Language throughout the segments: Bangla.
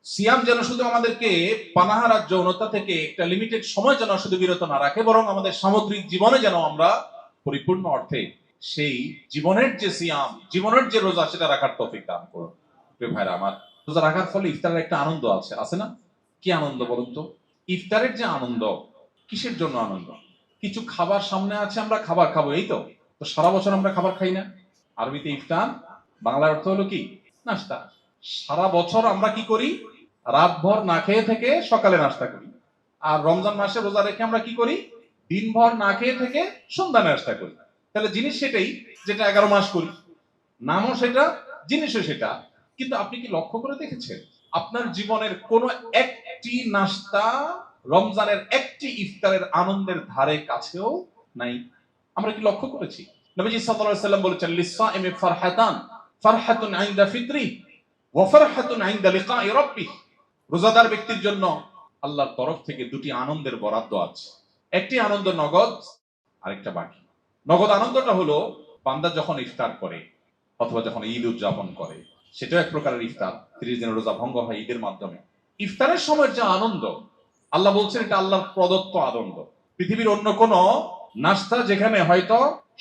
সিয়াম যেন শুধু আমাদেরকে পানাহার আর যৌনতা থেকে একটা লিমিটেড সময় যেন শুধু বিরত না রাখে, বরং আমাদের সামগ্রিক জীবনে যেন আমরা পরিপূর্ণ অর্থে সেই জীবনের যে সিয়াম, জীবনের যে রোজা, সেটা রাখার তৌফিক দান করুন। প্রিয় ভাইরা আমার, রোজা রাখার ফলে ইফতারের একটা আনন্দ আছে না? কি আনন্দ বলুন তো? ইফতারের যে আনন্দ, কিসের জন্য আনন্দ? কিছু খাবার সামনে আছে, আমরা খাবার খাবো, এই তো। তো সারা বছর আমরা খাবার খাই না। আরবিতে ইফতার, বাংলার অর্থ হলো কি? নাস্তা। সারা বছর আমরা কি করি? রাতভর না খেয়ে থেকে সকালে নাস্তা করি। আর রমজান মাসে রোজা রেখে আমরা কি করি? দিনভর না খেয়ে থেকে সন্ধ্যা নাস্তা করি। তাহলে জিনিস সেটাই, যেটা 11 মাস করি। নামও সেটা, জিনিসও সেটা। কিন্তু আপনি কি লক্ষ্য করে দেখেছেন আপনার জীবনের কোন একটি নাস্তা রমজানের একটি ইফতারের আনন্দের ধারে কাছেও নাই? আমরা কি লক্ষ্য করেছি? নবীজি সাল্লাল্লাহু আলাইহি সাল্লাম বলেছেন, লিসাইমি ফারহাতান, ফারহাতুন ইনদা ফিতরি ওয়া ফারহাতুন ইনদা লিকাই রাব্বিহ। রোজাদার ব্যক্তির জন্য আল্লাহর তরফ থেকে দুটি আনন্দের বরাদ্দ আছে। একটি আনন্দ নগদ, আরেকটা বাকি। নগদ আনন্দটা হলো বান্দা যখন ইফতার করে অথবা যখন ঈদ উদযাপন করে, সেটাও এক প্রকারের ইফতার। 30 দিনের রোজা ভঙ্গ হয় ঈদের মাধ্যমে। ইফতারের সময় যে আনন্দ, আল্লাহ বলছেন এটা আল্লাহর প্রদত্ত আনন্দ। পৃথিবীর অন্য কোন নাস্তা, যেখানে হয়তো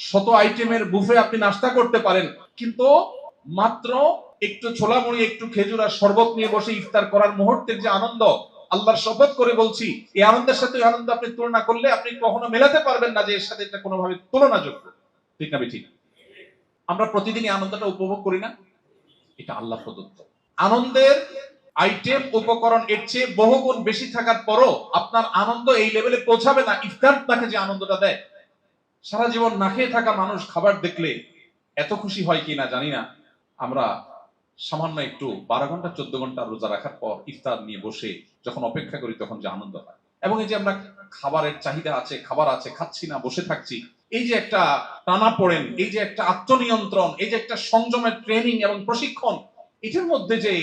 100 আইটেমের বুফে আপনি নাস্তা করতে পারেন, কিন্তু মাত্র একটু ছোলা মুড়ি, একটু খেজুর আর শরবত নিয়ে বসে ইফতার করার মুহূর্তের যে আনন্দ, আল্লাহর শপথ করে বলছি, এই আনন্দের সাথে ওই আনন্দ আপনি তুলনা করলে আপনি কখনো মেলাতে পারবেন না যে এর সাথে এটা কোনোভাবে তুলনাযোগ্য। ঠিক না ঠিক? আমরা প্রতিদিনই আনন্দটা উপভোগ করি না? এটা আল্লাহ প্রদত্ত আনন্দের আইটেম, উপকরণ এর চেয়ে বহুগুণ বেশি থাকার পরও আপনার আনন্দ এই লেভেলে পৌঁছাবে না ইফতার তাকে যে আনন্দটা দেয়। সারা জীবন না খেয়ে থাকা মানুষ খাবার দেখলে এত খুশি হয় কিনা জানি না। আমরা সামান্য একটু 12 ঘন্টা 14 ঘন্টা রোজা রাখার পর ইফতার নিয়ে বসে যখন অপেক্ষা করি, তখন যে আনন্দ হয়, এবং এই যে আমরা খাবারের চাহিদা আছে, খাবার আছে, খাচ্ছি না, বসে থাকছি, এই যে একটা টানা পড়েন, এই যে একটা আত্মনিয়ন্ত্রণ, এই যে একটা সংযমের ট্রেনিং এবং প্রশিক্ষণ, এটার মধ্যে যে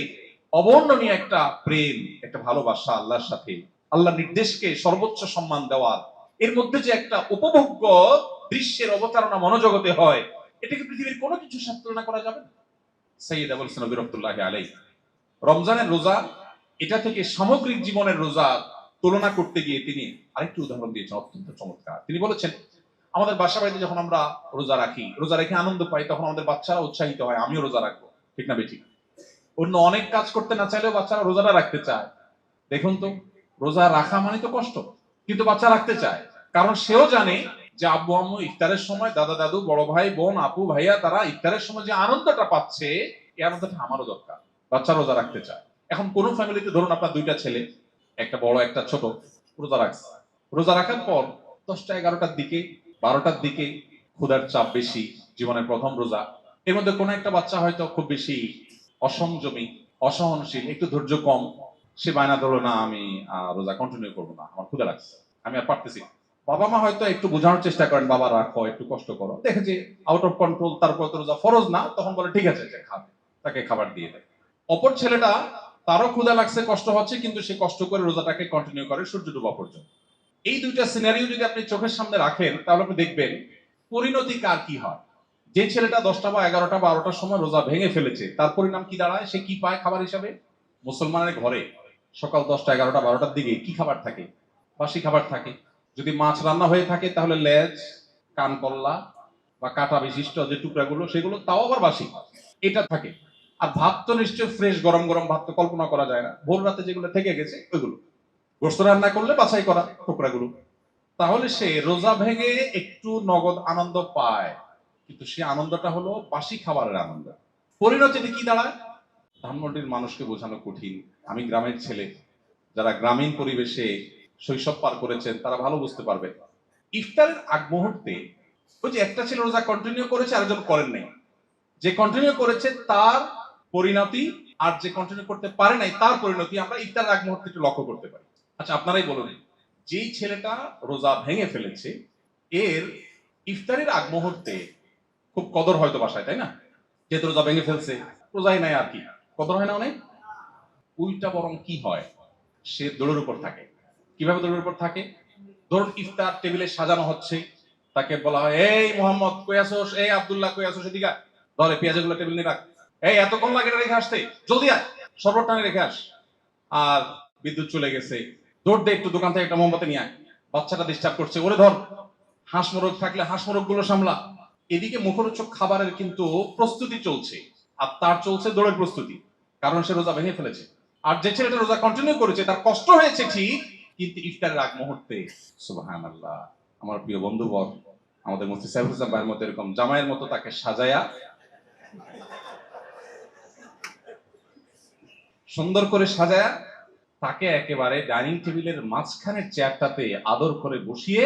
অবর্ণনীয় একটা প্রেম, একটা ভালোবাসা আল্লাহর সাথে, আল্লাহ নির্দেশকে সর্বোচ্চ সম্মান দেওয়ার, এর মধ্যে যে একটা উপভোগ্য দৃশ্যের অবতারণা মনোজগতে হয়, এটাকে পৃথিবীর কোনো কিছুর সাথে তুলনা করা যাবে না। সাইয়্যিদ আবুল হাসান নবী রাহমাতুল্লাহি আলাইহি রমজানের রোজা, এটা থেকে সামগ্রিক জীবনের রোজা তুলনা করতে গিয়ে তিনি আরেকটি উদাহরণ দিয়েছেন, অত্যন্ত চমৎকার। তিনি বলেছেন, আমাদের বাসা বাড়িতে যখন আমরা রোজা রাখি, রোজা রেখে আনন্দ পাই, তখন আমাদের বাচ্চারা উৎসাহিত হয়, আমিও রোজা রাখবো। ঠিক না বেঠিক? অন্য অনেক কাজ করতে না চাইলেও বাচ্চারা রোজাটা রাখতে চায়। দেখুন তো, রোজা রাখা মানে তো কষ্ট, কিন্তু বাচ্চা রাখতে চায়। কারণ সেও জানে যে আব্বু আম্মু ইফতারের সময়, দাদা দাদু, বড় ভাই বোন, আপু ভাইয়া, তারা ইফতারের সময় যে আনন্দটা পাচ্ছে, এই আনন্দটা আমারও দরকার। বাচ্চা রোজা রাখতে চায়। এখন কোন ফ্যামিলিতে ধরুন আপনার 2টা ছেলে, একটা বড় একটা ছোট, রোজা রাখছে। রোজা রাখার পর 10টা 11টার দিকে, 12টার দিকে ক্ষুধার চাপ বেশি, জীবনের প্রথম রোজা। এর মধ্যে কোনো একটা বাচ্চা হয়তো খুব বেশি অসংযমী, অসহনশীল, একটু ধৈর্য কম, সে বায়না ধরলো, না আমি রোজা কন্টিনিউ করবো না, আমার ক্ষুধা লাগছে, আমি আর পারতেছি না। বাবা মা হয়তো একটু বোঝানোর চেষ্টা করেন, বাবা রাখো, একটু কষ্ট করো, দেখে যে আউট অফ কন্ট্রোল, তারপর তো রোজা ফরজ না, তখন বলে ঠিক আছে, যে খাবে, তাকে খাবার দিয়ে দেয়। অপর ছেলেটা, তারও ক্ষুধা লাগছে, কষ্ট হচ্ছে, কিন্তু সে কষ্ট করে রোজাটাকে কন্টিনিউ করে সূর্য ডোবা পর্যন্ত। এই দুইটা সিনারিও যদি আপনি চোখের সামনে রাখেন, তাহলে আপনি দেখবেন পরিণতি কার কি হয়। যে ছেলেটা 10টা বা 11টা 12টার সময় রোজা ভেঙে ফেলেছে, তার পরিণাম কি দাঁড়ায়? সে কি পায় খাবার হিসাবে? মুসলমানের ঘরে সকাল 10টা 11টা 12টার দিকে কি খাবার থাকে? বাসি খাবার থাকে। যদি মাছ রান্না হয়ে থাকে, তাহলে লেজ, কানকল্লা বা কাটা বিশিষ্ট যে টুকরাগুলো, সেগুলো তাও আবার বাসি, এটা থাকে। আর ভাত তো নিশ্চয় ফ্রেশ, গরম গরম ভাত তো কল্পনা করা যায় না। ভোর রাতে যেগুলো থেকে গেছে ওইগুলো, গোস্ত রান্না করলে বাছাই করা টুকরাগুলো। তাহলে সে রোজা ভেঙে একটু নগদ আনন্দ পায়, কিন্তু সে আনন্দটা হলো বাসি খাবারের আনন্দ। পরিণতিতে কি দাঁড়ায়? ধানমন্ডির মানুষকে বোঝানো কঠিন। আমি গ্রামের ছেলে, যারা গ্রামীণ পরিবেশে শৈশব পার করেছেন, তারা ভালো বুঝতে পারবে। ইফতারের আগ মুহূর্তে ওই যে একটা ছেলে রোজা কন্টিনিউ করেছে, আরেকজন করেন নাই। যে কন্টিনিউ করেছে তার পরিণতি, আর যে কন্টিনিউ করতে পারে নাই তার পরিণতি আমরা ইফতারের আগ মুহূর্তে একটু লক্ষ্য করতে পারি। আচ্ছা, আপনারাই বলুন, যেই ছেলেটা রোজা ভেঙে ফেলেছে, এর ইফতারের আগ মুহূর্তে খুব কদর হয়তো বাসায়, তাই না? যেহেতু রোজা ভেঙে ফেলছে, রোজাই নাই, আর কি কদর হয় না অনেক। উল্টা বরং কি হয়, সে দৌড়ের উপর থাকে। কিভাবে দৌড়ের উপর থাকে? ধরুন ইফতার টেবিলে সাজানো হচ্ছে, তাকে বলা হয়, এই মোহাম্মদ কই আসোস, এই আব্দুল্লাহ কই আসোস, এদিকে ধরে পেঁয়াজগুলো টেবিল নিয়ে রাখ, এই এতক্ষণ লাগে রেখে আসতে, জলদি আয়, শরবত টানে রেখে আস। আর বিদ্যুৎ চলে গেছে, দৌড় দে একটু দোকান থেকে একটা মোমবাতি নিয়ে আয়, বাচ্চাটা ডিস্টার্ব করছে, ওরে ধর, হাঁস মোরগ থাকলে হাঁস মোরগ গুলো সামলা। এদিকে মুখরোচক খাবারের কিন্তু প্রস্তুতি চলছে, আর তার চলছে দৌড়ের প্রস্তুতি, কারণ সে রোজা ভেঙে ফেলেছে। আর যে ছেলেটা রোজা কন্টিনিউ করেছে তার কষ্ট হয়েছে ঠিক, কিন্তু ইফতারের আগ মুহূর্তে সুবহানাল্লাহ, আমার প্রিয় বন্ধুবর, আমাদের মুফতি সাইফুল ইসলাম ভাইয়ের মতো এরকম জামাইয়ের মতো তাকে সাজায়া সুন্দর করে সাজায়া তাকে একেবারে ডাইনিং টেবিলের মাঝখানের চেয়ারটাতে আদর করে বসিয়ে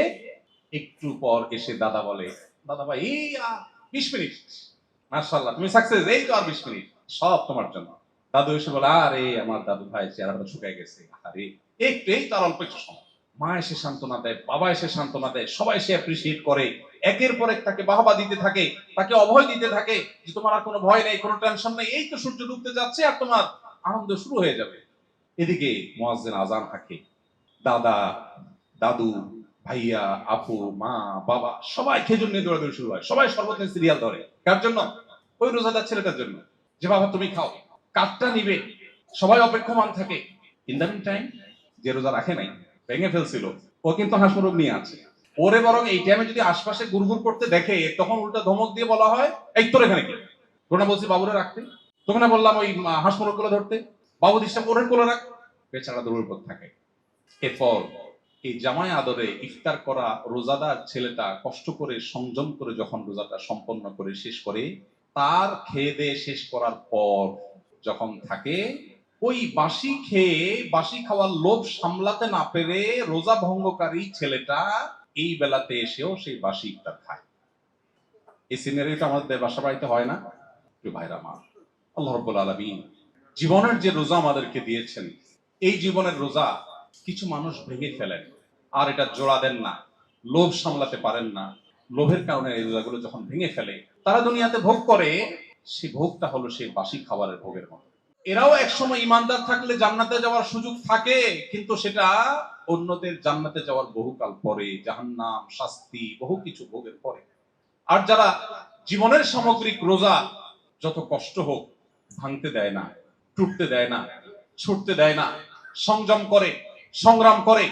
একটু পর এসে দাদা বলে, দাদা ভাই এই 20 মিনিট, মাশাআল্লাহ তুমি সাকসেস, এই তো আর 20 মিনিট, সব তোমার জন্য। দাদু এসে বলে, আরে আমার দাদু ভাই চেহারাটা শুকায় গেছে, আরে একটু, এই তার অল্প একটু সময়। মা এসে সান্ত্বনা দেয়, বাবা এসে সান্ত্বনা দেয়, সবাই এসে অ্যাপ্রিসিয়েট করে, একের পর এক তাকে বাহবা দিতে থাকে, তাকে অভয় দিতে থাকে যে তোমার আর কোনো ভয় নেই, কোনো টেনশন নেই, এই তো সূর্য ডুবতে যাচ্ছে আর তোমার আনন্দ শুরু হয়ে যাবে। এদিকে মুয়াজ্জিন আজান হাঁকে, দাদা দাদু ভাইয়া আপু মা বাবা সবাই খেজুর নিয়ে দৌড়াদৌড়ি শুরু হয়, সবাই শরবত নিয়ে সিরিয়াল ধরে। কার জন্য? ওই রোজাদার ছেলেটার জন্য, যে বাবা তুমি খাও, কাঠটা নিবে, সবাই অপেক্ষমান থাকে। ইন দ্য মিন টাইম যে রোজা রাখে নাই, ভেঙে ফেলছিল, ও কিন্তু হাঁস মুরগ নিয়ে আছে। ওরে বরং এই টাইমে যদি আশপাশে গুড়গুড় করতে দেখে, তখন উল্টা ধমক দিয়ে বলা হয়, এই তোর এখানে কি, তোরা বলছি বাবুরে রাখতে, তোকে না বললাম ওই হাঁস মুরগ গুলো ধরতে, বাবু ডিস্টার্ব ওরে কোলে রাখ, বেচারা দৌড়ের পথ থাকে। এরপর এই জামাই আদরে ইফতার করা রোজাদার ছেলেটা কষ্ট করে সংযম করে যখন রোজাটা সম্পন্ন করে শেষ করে, তার খেয়ে দিয়ে শেষ করার পর যখন থাকে, ওই বাসি খেয়ে বাসি খাওয়ার লোভ সামলাতে না পেরে রোজা ভঙ্গকারী ছেলেটা এই বেলাতে এসেও সেই বাসি ইফতার খায়। এই সিনারিটা আমাদের বাসা বাড়িতে হয় না? ভাইরা আমার, আল্লাহ রাব্বুল আলামিন জীবনের যে রোজা আমাদেরকে দিয়েছেন, এই জীবনের রোজা কিছু মানুষ ভেঙে ফেলেন, আর এটা জোড়া দেন না, লোভ সামলাতে পারেন না, লোভের কারণে এই রোজাগুলো যখন ভেঙে ফেলে, তারা দুনিয়াতে ভোগ করে, সেই ভোগটা হলো সেই বাসি খাবারের ভোগের মতো। এরাও একসময় ইমানদার থাকলে জান্নাতে যাওয়ার সুযোগ থাকে, কিন্তু সেটা অন্যদের জান্নাতে যাওয়ার বহুকাল পরে, জাহান্নাম, শাস্তি, বহু কিছু ভোগের পরে। আর যারা জীবনের সামগ্রিক রোজা যত কষ্ট হোক ভাঙতে দেয় না, টুটতে দেয় না, ছুটতে দেয় না, সংযম করে, সংগ্রাম করে,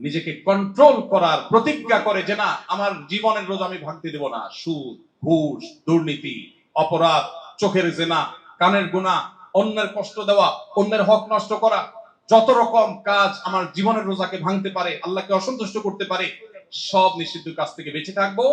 নিজেকে কন্ট্রোল করার প্রতিজ্ঞা করে যে না, আমার জীবনের রোজা আমি ভাঙতে দেব না। সুদ, ঘুষ, দুর্নীতি, অপরাধ, চোখের জেনা, কানের গুনাহ, অন্যের কষ্ট দেওয়া, অন্যের হক নষ্ট করা, যত রকম কাজ আমার জীবনের রোজাকে ভাঙতে পারে, আল্লাহকে অসন্তুষ্ট করতে পারে, সব নিষিদ্ধ কাজ থেকে বেঁচে থাকবো।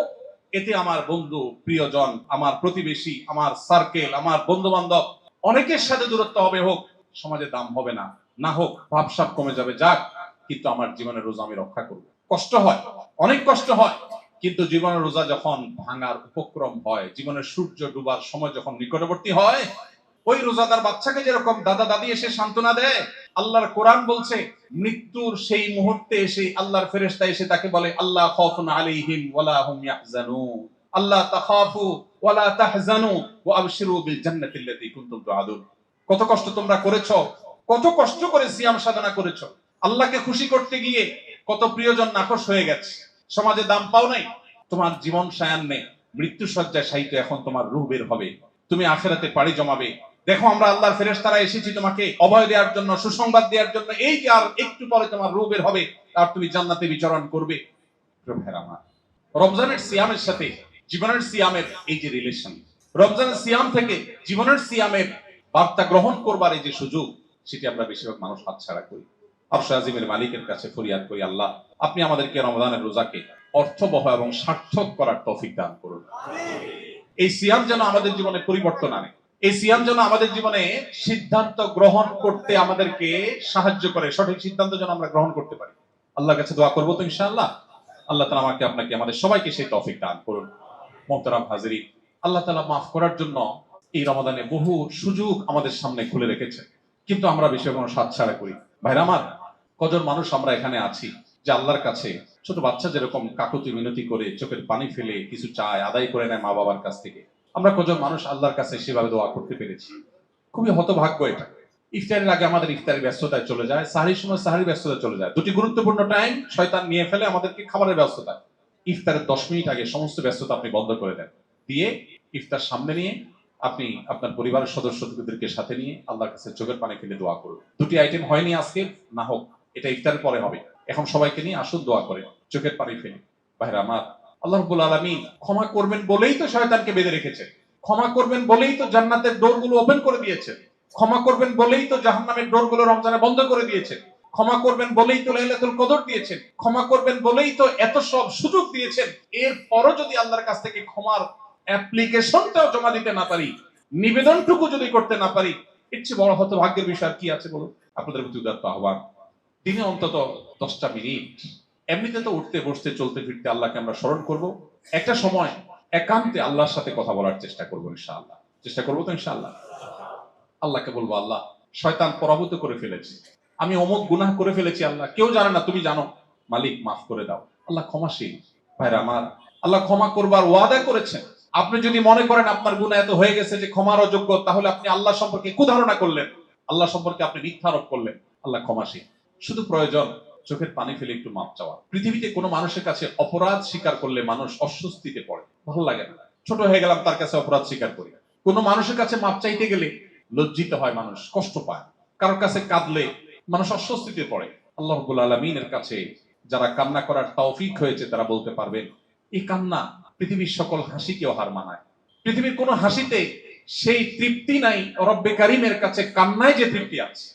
এতে আমার বন্ধু, প্রিয়জন, আমার প্রতিবেশী, আমার সার্কেল, আমার বন্ধু বান্ধব, অনেকের সাথে দূরত্ব হবে, হোক, সমাজে দাম হবে না, না হোক ভাবসাব কমে যাবে, যাক, কিন্তু আমার জীবনের রোজা আমি রক্ষা করব। কষ্ট হয়, অনেক কষ্ট হয়, কিন্তু জীবনের রোজা যখন ভাঙার উপক্রম হয়, জীবনের সূর্য ডুবার সময় যখন নিকটবর্তী হয়, ওই রোজাদার বাচ্চাকে যেরকম দাদা দাদি এসে সান্ত্বনা দেয়, আল্লাহর কোরআন বলছে মৃত্যুর সেই মুহূর্তে এসে আল্লাহর ফেরেশতা এসে তাকে বলে, আল্লাহ খাউফুন আলাইহিম ওয়ালা হুম ইয়াহজানুন, আল্লাহ তাখাফু ওয়ালা তাহজানু ওয়া আবশিরু বিল জান্নাতিল্লাতী কুনতুম তুআদুন। কত কষ্ট তোমরা করেছো, কত কষ্ট করে সিয়াম সাধনা করেছো, আল্লাহকে খুশি করতে গিয়ে কত প্রিয়জন নাখোশ হয়ে গেছে, সমাজে দাম পাও নাই, তোমার জীবন সায়ান্নে মৃত্যু শয্যায় শায়িত, এখন তোমার রূহ বের হবে, তুমি আখিরাতে পাড়ি জমাবে। দেখো আমরা আল্লাহর ফেরেশতারা এসেছি তোমাকে অভয় দেওয়ার জন্য, সুসংবাদ দেওয়ার জন্য, এই যে আর একটু পরে তোমার রূহ বের হবে, আর তুমি জান্নাতে বিচরণ করবে। রমজানের সিয়ামের সাথে জীবনের সিয়ামের এই যে রিলেশন, রমজানের সিয়াম থেকে জীবনের সিয়ামের বার্তা গ্রহণ করবার এই যে সুযোগ, সেটি আমরা বেশিরভাগ মানুষ হাতছাড়া করি। আরশ আজিমের মালিকের কাছে ফরিয়াদ করি, আল্লাহ আপনি আমাদেরকে রমজানের রোজাকে অর্থবহ এবং সার্থক করার তৌফিক দান করুন। এই সিয়াম যেন আমাদের জীবনে পরিবর্তন আনে, এই সিয়াম যেন আমাদের জীবনে সিদ্ধান্ত গ্রহণ করতে আমাদেরকে সাহায্য করে, সঠিক সিদ্ধান্ত যেন আমরা গ্রহণ করতে পারি। আল্লাহর কাছে দোয়া করবো তো ইনশাআল্লাহ। আল্লাহ তাআলা আমাকে আপনাকে আমাদের সবাইকে সেই তৌফিক দান করুন। মোহতারাম হাজিরিন, আল্লাহ তাআলা মাফ করার জন্য এই রমাদানে বহু সুযোগ আমাদের সামনে খুলে রেখেছেন, কিন্তু আমরা বেশিরভাগ মানুষ হাতছাড়া করি। ভাইরা আমার, কজন মানুষ আমরা এখানে আছি যে আল্লাহর কাছে ছোট বাচ্চা যেরকম কাকুতি মিনতি করে চোখের পানি ফেলে কিছু চায়, আদায় করে নেয় মা বাবার কাছ থেকে, আমরা কজন মানুষ আল্লাহর কাছে সেভাবে দোয়া করতে পেরেছি? খুবই হতভাগ্য এটা। ইফতারের আগে আমাদের ইফতারের ব্যস্ততায় চলে যায়, সাহরির সময় সাহরির ব্যস্ততায় চলে যায়, দুটি গুরুত্বপূর্ণ টাইম শয়তান নিয়ে ফেলে আমাদেরকে খাবারের ব্যস্ততা। ইফতারের 10 মিনিট আগে সমস্ত ব্যস্ততা আপনি বন্ধ করে দেন, দিয়ে ইফতার সামনে নিয়ে আপনি আপনার পরিবারের সদস্যদেরকে সাথে নিয়ে আল্লাহর কাছে চোখের পানি ফেলে দোয়া করুন। দুটি আইটেম হয়নি আজকে, না হোক, এটা ইফতারের পরে হবে। এখন সবাইকে নিয়ে আসুন দোয়া করে চোখের পানি ফেলে। ভাইরা আমার, আল্লাহ রাব্বুল আলামিন ক্ষমা করবেন বলেই তো শয়তানকে বেঁধে রেখেছেন, ক্ষমা করবেন বলেই তো জান্নাতের ডোরগুলো ওপেন করে দিয়েছেন, ক্ষমা করবেন বলেই তো জাহান্নামের ডোরগুলো রমজানে বন্ধ করে দিয়েছেন, ক্ষমা করবেন বলেই তো লাইলাতুল কদর দিয়েছেন, ক্ষমা করবেন বলেই তো এত সব সুযোগ দিয়েছেন। এরপরও যদি আল্লাহর কাছ থেকে ক্ষমার অ্যাপ্লিকেশনটাও জমা দিতে না পারি, নিবেদনটুকু যদি করতে না পারি, এর চেয়ে বড় হতভাগ্যের বিষয় আর কি আছে বলুন? আপনাদের প্রতি উদাত্ত আহ্বান, দিনে অন্তত 10টা মিনিট এমনিতে তো উঠতে বসতে চলতে ফিরতে আল্লাহকে আমরা স্মরণ করব, একটা সময় একান্তে আল্লাহর সাথে কথা বলার চেষ্টা করবো ইনশাআল্লাহ। চেষ্টা করবো তো ইনশাআল্লাহ। আল্লাহকে বলবো, আল্লাহ শয়তান পরাভূত করে ফেলেছি, আমি অমুক গুনাহ করে ফেলেছি, আল্লাহ কেউ জানে না, তুমি জানো, মালিক মাফ করে দাও। আল্লাহ ক্ষমাশীল। ভাইরা আমার, আল্লাহ ক্ষমা করবার ওয়াদা করেছেন। আপনি যদি মনে করেন আপনার গুনাহ এত হয়ে গেছে যে ক্ষমার অযোগ্য, তাহলে আপনি আল্লাহ সম্পর্কে কুধারণা করলেন, আল্লাহ সম্পর্কে আপনি মিথ্যা আরোপ করলেন। আল্লাহ ক্ষমাশীল। শুধু প্রয়োজন চোখের পানি ফেলে একটু মাপ চাওয়া। পৃথিবীতে কোনো মানুষের কাছে অপরাধ স্বীকার করলে মানুষ অস্বস্তিতে পড়ে, ভালো লাগে না। ছোট হয়ে গেলাম, তার কাছে অপরাধ স্বীকার করি। কোনো মানুষের কাছে মাপ চাইতে গেলে লজ্জিত হয় মানুষ, কষ্ট পায়। কারোর কাছে কাঁদলে মানুষ অস্বস্তিতে পড়ে। আল্লাহ রাব্বুল আলামিনের কাছে যারা কান্না করার তৌফিক হয়েছে তারা বলতে পারবেন, এই কান্না পৃথিবীর সকল হাসিকেও হার মানায়। পৃথিবীর কোনো হাসিতে সেই তৃপ্তি নাই রব্বে কারিমের কাছে কান্নায় যে তৃপ্তি আছে।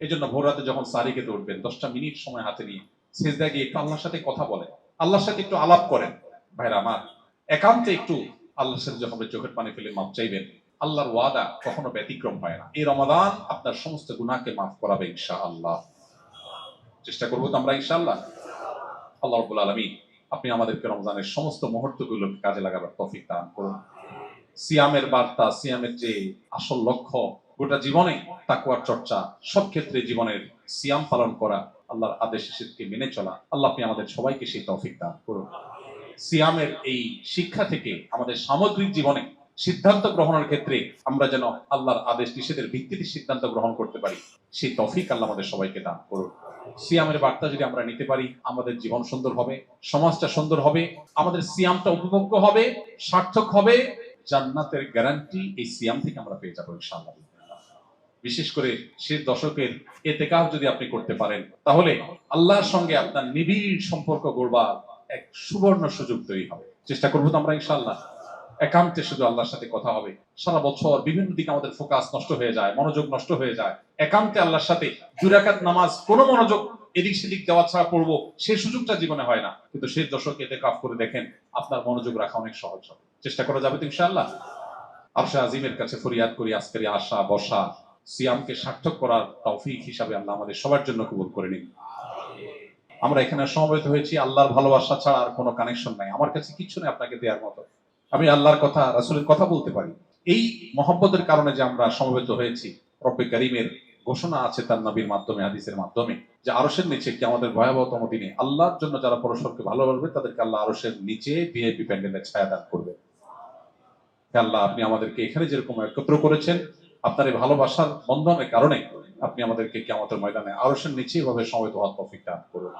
এই জন্য ভোর রাতে যখন সারি খেতে উঠবেন, 10টা মিনিট সময় হাতে নিয়ে সিজদায় গিয়ে একটু আল্লাহর সাথে কথা বলেন, আল্লাহর সাথে একটু আলাপ করেন। ভাইরা আমার, একান্তে একটু আল্লাহর সাথে যখন চোখের পানি ফেলে মাপ চাইবেন, আল্লাহর ওয়াদা কখনো ব্যতিক্রম হয় না। এই রমাদান আপনার সমস্ত গুনাহকে মাফ করাবে ইনশাআল্লাহ। চেষ্টা করবো তো আমরা ইনশাআল্লাহ। আল্লাহ রাব্বুল আলামিন আপনি আমাদেরকে রমজানের সমস্ত মুহূর্তগুলোকে কাজে লাগাবার তৌফিক দান করুন। সিয়ামের বার্তা, সিয়ামের যে আসল লক্ষ্য, গোটা জীবনে তাকওয়ার চর্চা, সব ক্ষেত্রে জীবনের সিয়াম পালন করা, আল্লাহর আদেশ নিষেধকে মেনে চলা, আল্লাহ আপনি আমাদের সবাইকে সেই তৌফিক দান করুন। সিয়ামের এই শিক্ষা থেকে আমাদের সামগ্রিক জীবনে সিদ্ধান্ত গ্রহণের ক্ষেত্রে আমরা যেন আল্লাহর আদেশ নিষেধের ভিত্তিতে সিদ্ধান্ত গ্রহণ করতে পারি, সেই তৌফিক আল্লাহ আমাদের সবাইকে দান করুন। সিয়ামের বার্তা যদি আমরা নিতে পারি, আমাদের জীবন সুন্দর হবে, সমাজটা সুন্দর হবে, আমাদের সিয়ামটা উপভোগ্য হবে, সার্থক হবে। জান্নাতের গ্যারান্টি এই সিয়াম থেকে আমরা পেয়ে যাবো ইনশাআল্লাহ। বিশেষ করে শেষ দশকের ইতিকাফ যদি আপনি করতে পারেন, তাহলে আল্লাহর সঙ্গে আপনার নিবিড় সম্পর্ক গড়বার এক সুবর্ণ সুযোগ তৈরি হবে। চেষ্টা করবো তো আমরা ইনশাআল্লাহ। একান্তে শুধু আল্লাহর সাথে কথা হবে। সারা বছর বিভিন্ন দিকে আমাদের ফোকাস নষ্ট হয়ে যায়, মনোযোগ নষ্ট হয়ে যায়। একান্তে আল্লাহর সাথে 2 রাকাত নামাজ কোনো মনোযোগ এদিক সেদিক দেওয়া ছাড়া পড়বো, সেই সুযোগটা জীবনে হয় না। কিন্তু শেষ দশকে ইতিকাফ করে দেখেন, আপনার মনোযোগ রাখা অনেক সহজ হবে। চেষ্টা করা যাবে তো ইনশাআল্লাহ। আরশে আজিমের কাছে ফরিয়াদ করি, আজকের এই আশা বর্ষা সিয়ামকে সার্থক করার তৌফিক হিসাবে আল্লাহ আমাদের সবার জন্য কবুল করে নিন। আমরা এখানে সমবেত হয়েছি আল্লাহর ভালোবাসা ছাড়া আর কোনো কানেকশন নাই। আমার কাছে কিছু নেই আপনাকে দেওয়ার মতো। আমি আল্লাহর কথা, রাসূলের কথা বলতে পারি। এই মহব্বতের কারণে যে আমরা সমবেত হয়েছি, রব্বে কারীমের ঘোষণা আছে তার নবীর মাধ্যমে, হাদিসের মাধ্যমে, যে আরশের নিচে কি আমাদের ভয়াবহতম দিনে আল্লাহর জন্য যারা পরস্পরকে ভালোবাসবে তাদেরকে আল্লাহ আরশের নিচে ভিআইপি প্যান্ডেলের ছায়া দান করবে। আল্লাহ আপনি আমাদেরকে এখানে যেরকম একত্র করেছেন, আপনার এই ভালোবাসার বন্ধনের কারণে আপনি আমাদেরকে কিয়ামতের ময়দানে আরশের নিচে ভাবে সমবেত হওয়ার তৌফিক দান করুন।